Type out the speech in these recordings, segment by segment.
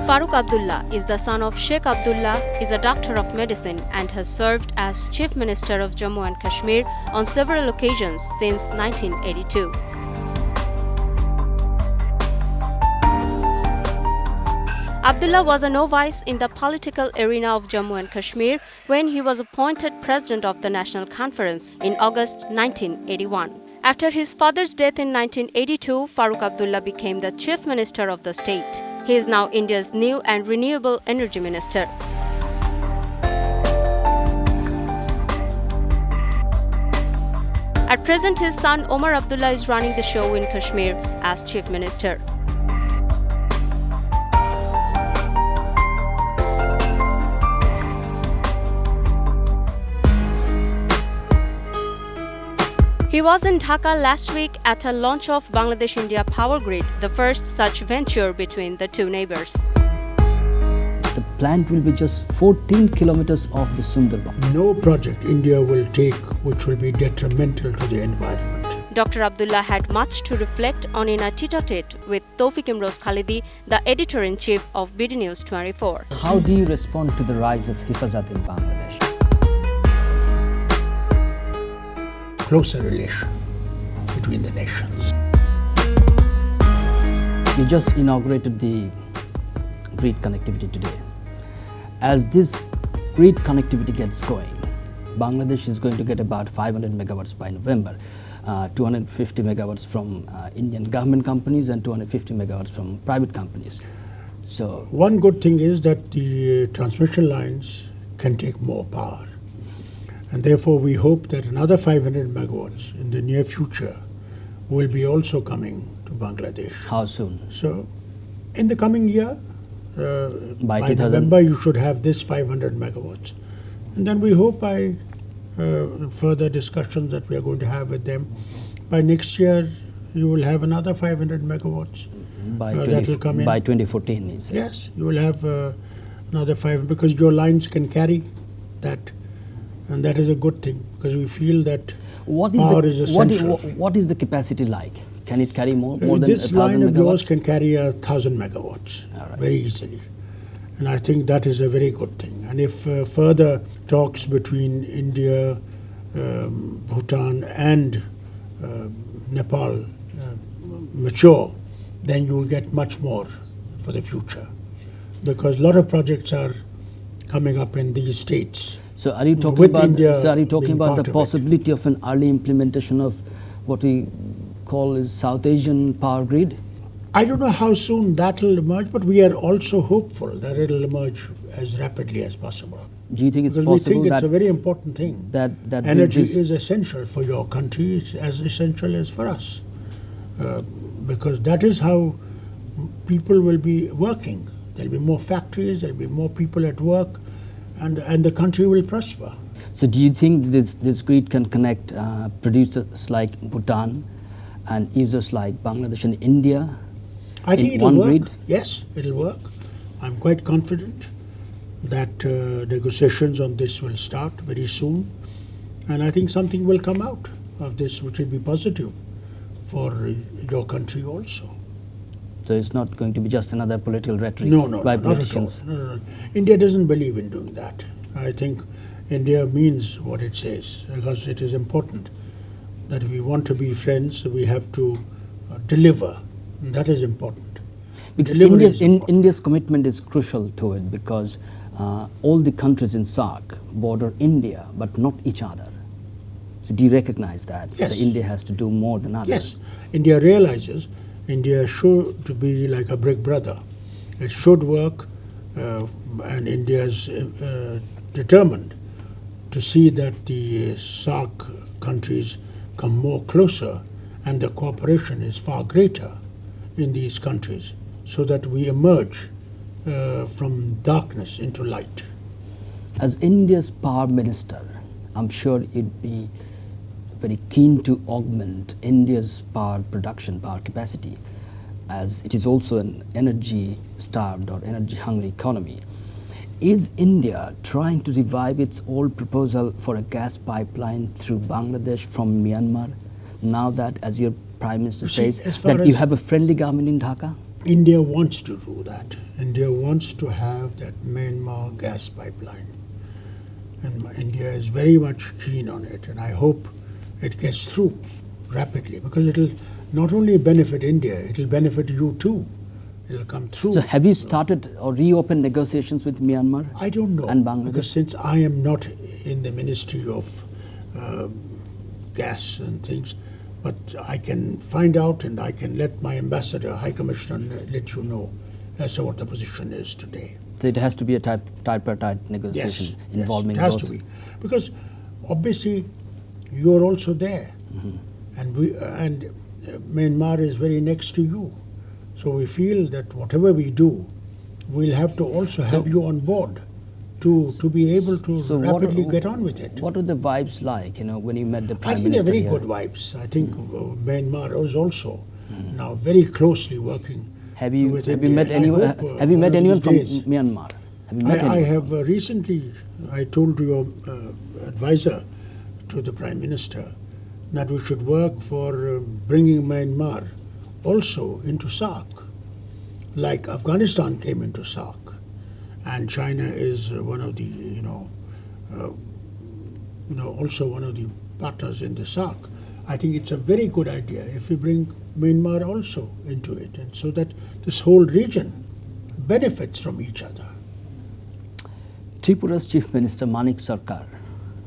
Farooq Abdullah is the son of Sheikh Abdullah, is a doctor of medicine and has served as Chief Minister of Jammu and Kashmir on several occasions since 1982. Abdullah was a novice in the political arena of Jammu and Kashmir when he was appointed President of the National Conference in August 1981. After his father's death in 1982, Farooq Abdullah became the Chief Minister of the state. He is now India's new and renewable energy minister. At present, his son Omar Abdullah is running the show in Kashmir as Chief Minister. He was in Dhaka last week at a launch of Bangaldesh-India power grid, the first such venture between the two neighbors. The plant will be just 14 kilometers off the Sonargoan. No project India will take which will be detrimental to the environment. Dr. Abdullah had much to reflect on in a tete-a-tete with Tawfiq Imroz Khalidi, the editor-in-chief of BD News 24. How do you respond to the rise of Hifazat in Bangladesh? Closer relation between the nations. You just inaugurated the grid connectivity today. As this grid connectivity gets going, Bangladesh is going to get about 500 megawatts by November, 250 megawatts from Indian government companies and 250 megawatts from private companies. So, one good thing is that the transmission lines can take more power. And therefore, we hope that another 500 megawatts in the near future will be also coming to Bangladesh. how soon? So, in the coming year, By by November, you should have this 500 megawatts. And then we hope by further discussions that we are going to have with them, by next year, you will have another 500 megawatts. By, that will come in. by 2014, you say? Yes, you will have another 5 because your lines can carry that. And that is a good thing because we feel that power is essential. What is the capacity like? Can it carry more than this 1,000 line of megawatts? yours can carry 1,000 megawatts very easily. And I think that is a very good thing. And if further talks between India, Bhutan and Nepal mature, then you will get much more for the future. Because a lot of projects are coming up in these states. So are you talking With about, India so are you talking being about part the of it. possibility of an early implementation of what we call is South Asian power grid? I don't know how soon that will emerge, but we are also hopeful that it will emerge as rapidly as possible. Do you think it's Because possible we think that it's a very important thing. that Energy bridges- is essential for your country, it's as essential as for us. Because that is how people will be working. There will be more factories, there will be more people at work, and the country will prosper. So do you think this grid can connect producers like Bhutan and users like Bangladesh and India? I think in it will one work. grid? Yes, it will work. I'm quite confident that negotiations on this will start very soon. And I think something will come out of this which will be positive for your country also. So it's not going to be just another political rhetoric No, by not at all. politicians. No. India doesn't believe in doing that. I think India means what it says because it is important that if we want to be friends, we have to deliver. And that is important. Because Delivery is important. India's commitment is crucial to it because all the countries in SAARC border India but not each other. So do you recognize that? Yes. So India has to do more than others? Yes, India realizes India should be like a big brother. It should work, and India is determined to see that the SAARC countries come more closer and the cooperation is far greater in these countries so that we emerge from darkness into light. As India's power minister, I'm sure you'd be very keen to augment India's power production, power capacity, as it is also an energy-starved or energy-hungry economy. Is India trying to revive its old proposal for a gas pipeline through Bangladesh from Myanmar, now that, as your Prime Minister says, as far that you as- have a friendly government in Dhaka? India wants to do that. India wants to have that Myanmar gas pipeline. And India is very much keen on it, and I hope it gets through rapidly, because it will not only benefit India, it will benefit you too. It will come through. So have you started or reopened negotiations with Myanmar? I don't know, and Bangladesh? because since I am not in the Ministry of Gas and things, but I can find out and I can let my ambassador, High Commissioner, let you know as to what the position is today. So it has to be a tripartite negotiation involving yes, it has both. to be, because obviously you are also there, and Myanmar is very next to you, so we feel that whatever we do, we'll have to also have you on board to be able to rapidly get on with it. What were the vibes like, when you met the Prime I think Minister they're very here? good vibes. I think Myanmar is also now very closely working. Have you with met India, and I anyone? hope, Have you met one of anyone these from days- Myanmar? Have you met I anyone? have recently, I told your advisor to the Prime Minister that we should work for bringing Myanmar also into SAARC, like Afghanistan came into SAARC, and China is one of the, also one of the partners in the SAARC. I think it's a very good idea if we bring Myanmar also into it, and so that this whole region benefits from each other. Tripura's Chief Minister Manik Sarkar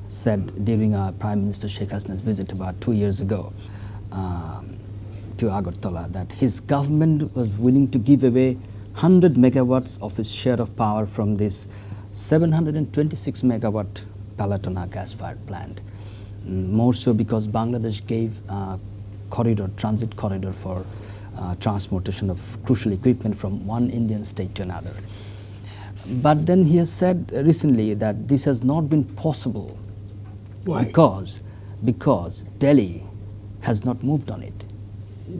said during Prime Minister Sheikh Hasina's visit about 2 years ago to Agartala that his government was willing to give away 100 megawatts of its share of power from this 726 megawatt Palatona gas-fired plant. More so because Bangladesh gave transit corridor for transportation of crucial equipment from one Indian state to another. But then he has said recently that this has not been possible. Why? Because Delhi has not moved on it.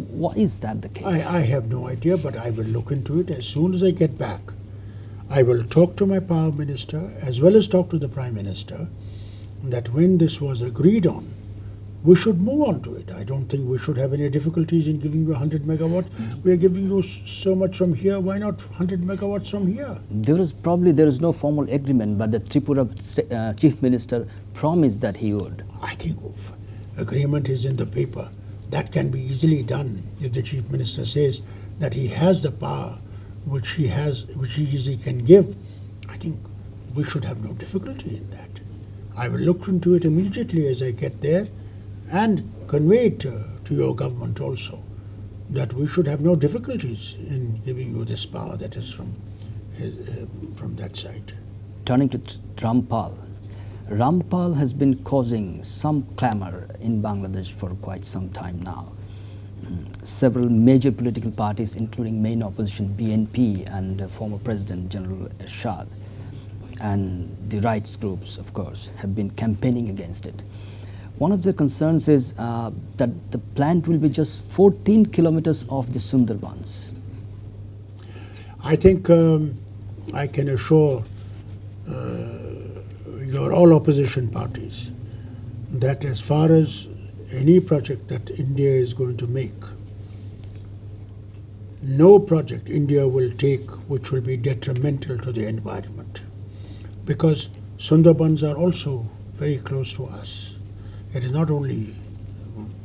Why is that the case? I have no idea, but I will look into it as soon as I get back. I will talk to my Power Minister as well as talk to the Prime Minister that when this was agreed on, we should move on to it. I don't think we should have any difficulties in giving you 100 megawatts. We are giving you so much from here, why not 100 megawatts from here? There is no formal agreement, but the Tripura Chief Minister promised that he would. I think agreement is in the paper. That can be easily done if the Chief Minister says that he has the power which he easily can give. I think we should have no difficulty in that. I will look into it immediately as I get there and convey it to your government also, that we should have no difficulties in giving you this power that is from that side. Turning to Rampal. Rampal has been causing some clamor in Bangladesh for quite some time now. Several major political parties, including main opposition BNP and former President General Ershad, and the rights groups, of course, have been campaigning against it. One of the concerns is that the plant will be just 14 kilometers off the Sundarbans. I think I can assure your all opposition parties that as far as any project that India is going to make, no project India will take which will be detrimental to the environment, because Sundarbans are also very close to us. It is not only,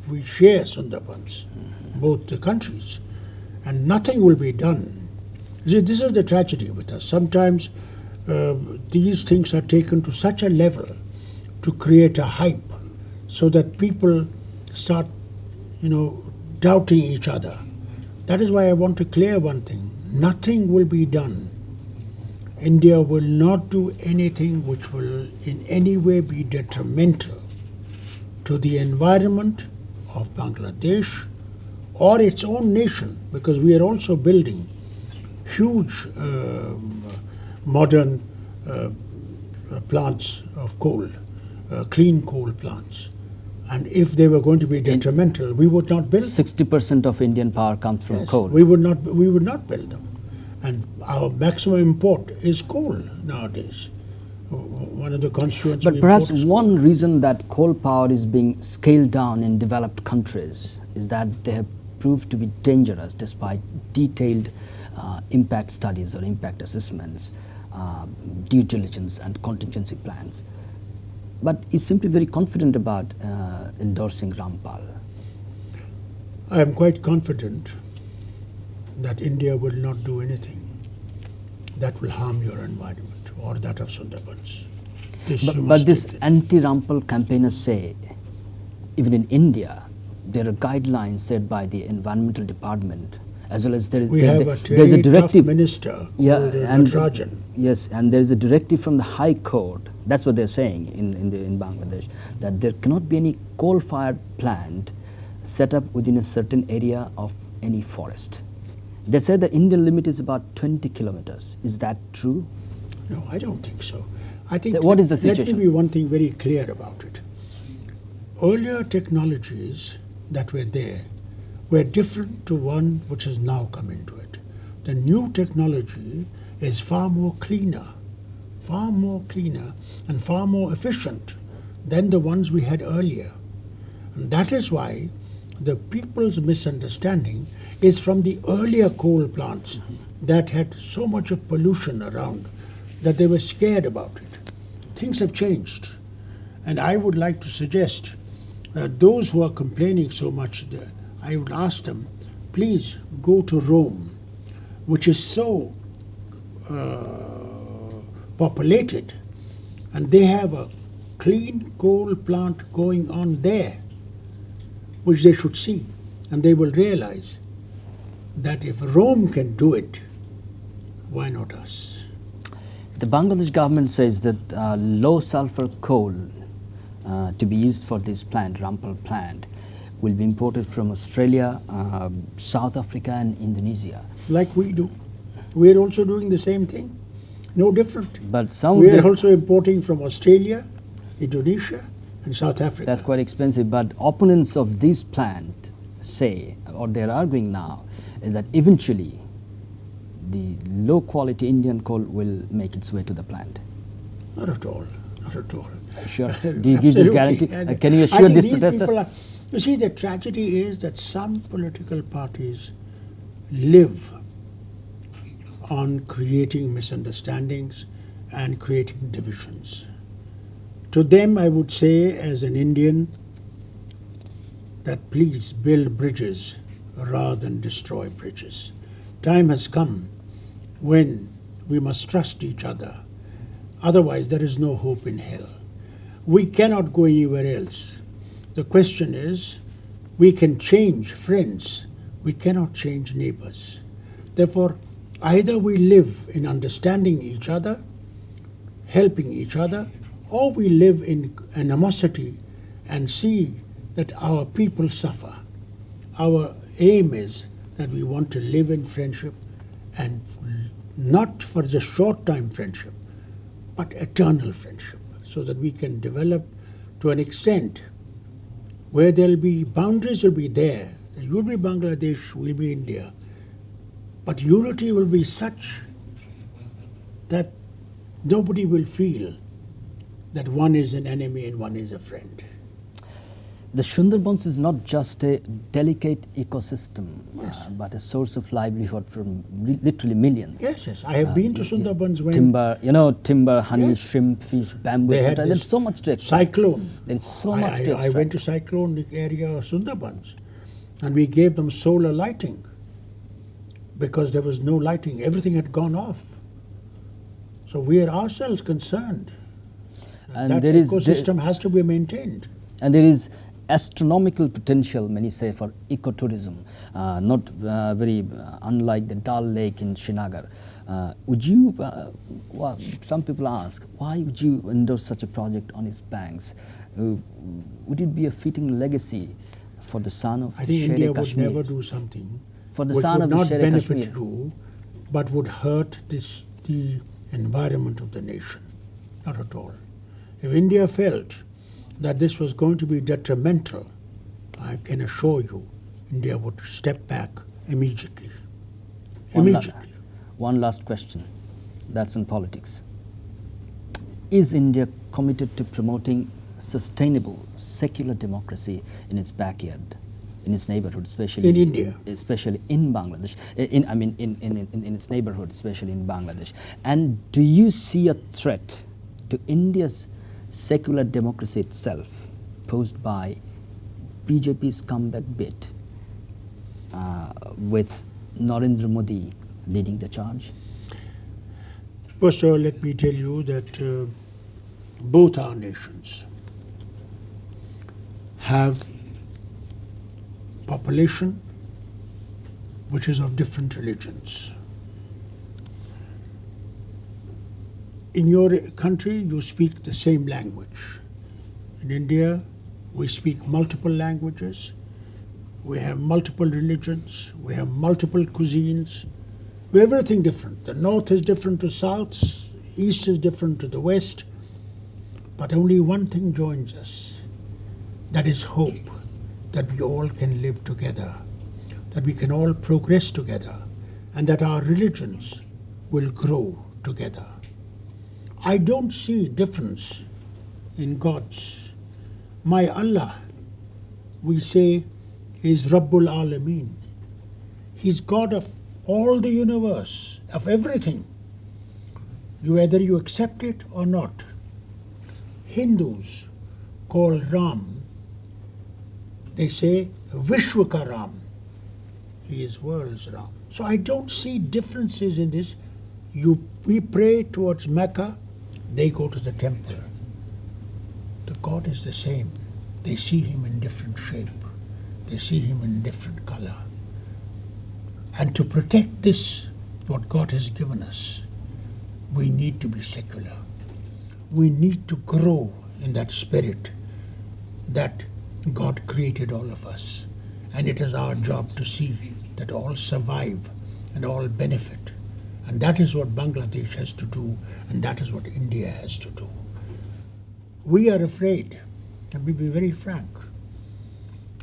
we share Sundarbans, both the countries, and nothing will be done. See, this is the tragedy with us. Sometimes these things are taken to such a level to create a hype so that people start, doubting each other. That is why I want to clear one thing. Nothing will be done. India will not do anything which will in any way be detrimental to the environment of Bangladesh or its own nation, because we are also building huge modern plants of coal, clean coal plants. And if they were going to be detrimental, we would not build them. 60% of Indian power comes from coal. We would not build them. And our maximum import is coal nowadays. One of the constituents But we perhaps import is one coal. reason that coal power is being scaled down in developed countries is that they have proved to be dangerous despite detailed impact studies or impact assessments, due diligence and contingency plans. But it's simply very confident about endorsing Rampal. I am quite confident that India will not do anything that will harm your environment or that of Sundarbans. But this anti-Rampal campaigners say, even in India, there are guidelines set by the Environmental Department, as well as there's a directive. Minister, and Rajan. Yes, and there is a directive from the High Court. That's what they're saying in Bangladesh, that there cannot be any coal-fired plant set up within a certain area of any forest. They said the Indian limit is about 20 kilometers. Is that true? No, I don't think so. I think what is the situation? Let me be one thing very clear about it. Earlier technologies that were there were different to one which has now come into it. The new technology is far more cleaner and far more efficient than the ones we had earlier. And that is why the people's misunderstanding is from the earlier coal plants that had so much of pollution around that they were scared about it. Things have changed. And I would like to suggest that those who are complaining so much, I would ask them, please go to Rome, which is so populated, and they have a clean coal plant going on there, which they should see, and they will realize that if Rome can do it, why not us? The Bangladesh government says that low sulfur coal to be used for this plant, Rampal plant, will be imported from Australia, South Africa and Indonesia. Like we do. We are also doing the same thing. No different. But some we are also importing from Australia, Indonesia and South Africa. That's quite expensive. But opponents of this plant say, or they're arguing now, is that eventually the low quality Indian coal will make its way to the plant. Not at all. Not at all. Sure. Do you give this guarantee? Can you assure these protesters? You see, the tragedy is that some political parties live on creating misunderstandings and creating divisions. To them, I would say, as an Indian, that please build bridges rather than destroy bridges. Time has come when we must trust each other. Otherwise, there is no hope in hell. We cannot go anywhere else. The question is, we can change friends, we cannot change neighbors. Therefore, either we live in understanding each other, helping each other, or we live in animosity and see that our people suffer. Our aim is that we want to live in friendship, and not for just short-time friendship, but eternal friendship, so that we can develop to an extent where there'll be boundaries will be there. You'll be Bangladesh, we'll be India. But unity will be such that nobody will feel that one is an enemy and one is a friend. The Sundarbans is not just a delicate ecosystem, Yes. but a source of livelihood for literally millions. Yes, yes. I have been to Sundarbans when Timber, honey, Yes. shrimp, fish, bamboo, they had etc. this There's so much to extract. cyclone. There is so much to extract. I went to cyclonic area of Sundarbans, and we gave them solar lighting because there was no lighting. Everything had gone off. So we are ourselves concerned. And that there is ecosystem has to be maintained. And there is astronomical potential, many say, for ecotourism, not very unlike the Dal Lake in Srinagar. Would you, well, some people ask, why would you endorse such a project on its banks? Would it be a fitting legacy for the son of I think Shere India Kashmir? would never do something For the which son would of the not Shere benefit Kashmir. you, but would hurt the environment of the nation. Not at all. If India felt that this was going to be detrimental, I can assure you, India would step back immediately. Immediately. One last question, that's on politics. Is India committed to promoting sustainable, secular democracy in its backyard? in its neighborhood, especially in India. especially in Bangladesh. In its neighborhood, especially in Bangladesh. And do you see a threat to India's secular democracy itself posed by BJP's comeback bid with Narendra Modi leading the charge? First of all, let me tell you that both our nations have population which is of different religions. In your country, you speak the same language. In India, we speak multiple languages. We have multiple religions. We have multiple cuisines. We have everything different. The north is different to south. East is different to the west. But only one thing joins us. That is hope. That we all can live together. That we can all progress together. And that our religions will grow together. I don't see difference in gods. My Allah, we say, is Rabbul Alameen. He's God of all the universe, of everything. Whether you accept it or not. Hindus call Ram, they say Vishwaka Ram. He is world's Ram. So I don't see differences in this. We pray towards Mecca, they go to the temple. The God is the same. They see him in different shape. They see him in different color. And to protect this, what God has given us, we need to be secular. We need to grow in that spirit that God created all of us. And it is our job to see that all survive and all benefit. And that is what Bangladesh has to do, and that is what India has to do. We are afraid, and we'll be very frank,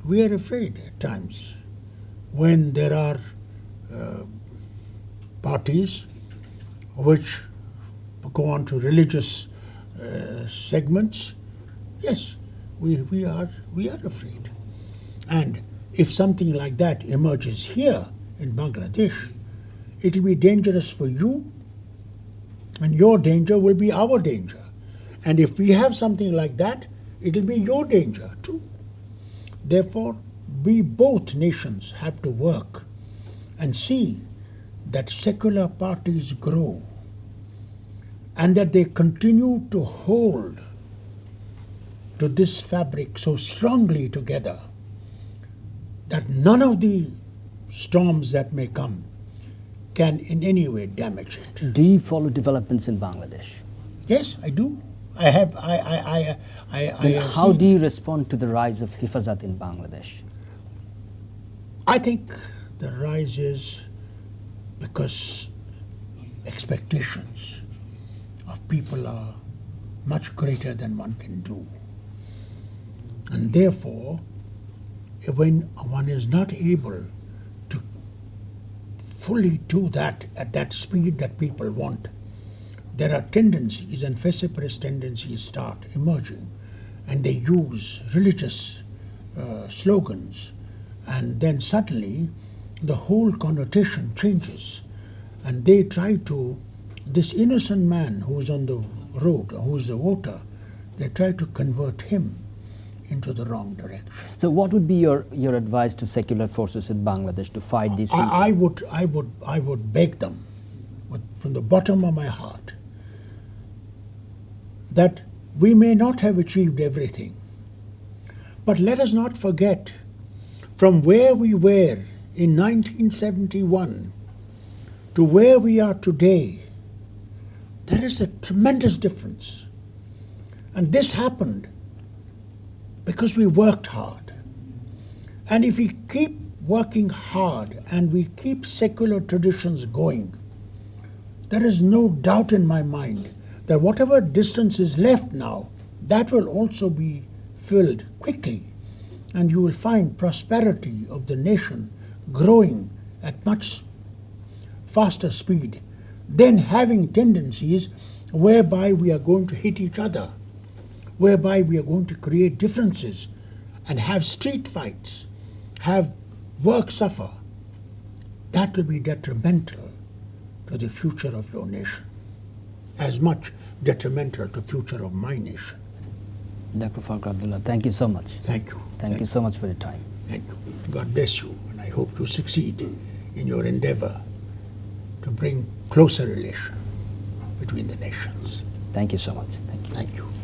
we are afraid at times when there are parties which go on to religious segments. Yes, we are afraid. And if something like that emerges here in Bangladesh, it will be dangerous for you, and your danger will be our danger. And if we have something like that, it will be your danger too. Therefore, we both nations have to work and see that secular parties grow and that they continue to hold to this fabric so strongly together that none of the storms that may come can in any way damage it. Do you follow developments in Bangladesh? Yes, I do. I have. Then how do you respond to the rise of Hifazat in Bangladesh? I think the rise is because expectations of people are much greater than one can do. And therefore, when one is not able to fully do that at that speed that people want, there are tendencies, and vociferous tendencies start emerging, and they use religious slogans, and then suddenly the whole connotation changes, and they try to, this innocent man who's on the road, who's the voter, they try to convert him into the wrong direction. So what would be your advice to secular forces in Bangladesh to fight these people? I would beg them from the bottom of my heart that we may not have achieved everything, but let us not forget from where we were in 1971 to where we are today, there is a tremendous difference. And this happened because we worked hard. And if we keep working hard and we keep secular traditions going, there is no doubt in my mind that whatever distance is left now, that will also be filled quickly. And you will find prosperity of the nation growing at much faster speed than having tendencies whereby we are going to hit each other, whereby we are going to create differences and have street fights have work suffer, that will be detrimental to the future of your nation, as much detrimental to the future of my nation. Dr. Farooq Abdullah, thank you so much. Thank you. Thank you so much for your time. Thank you. God bless you, and I hope you succeed in your endeavor to bring closer relation between the nations. Thank you so much. Thank you. Thank you.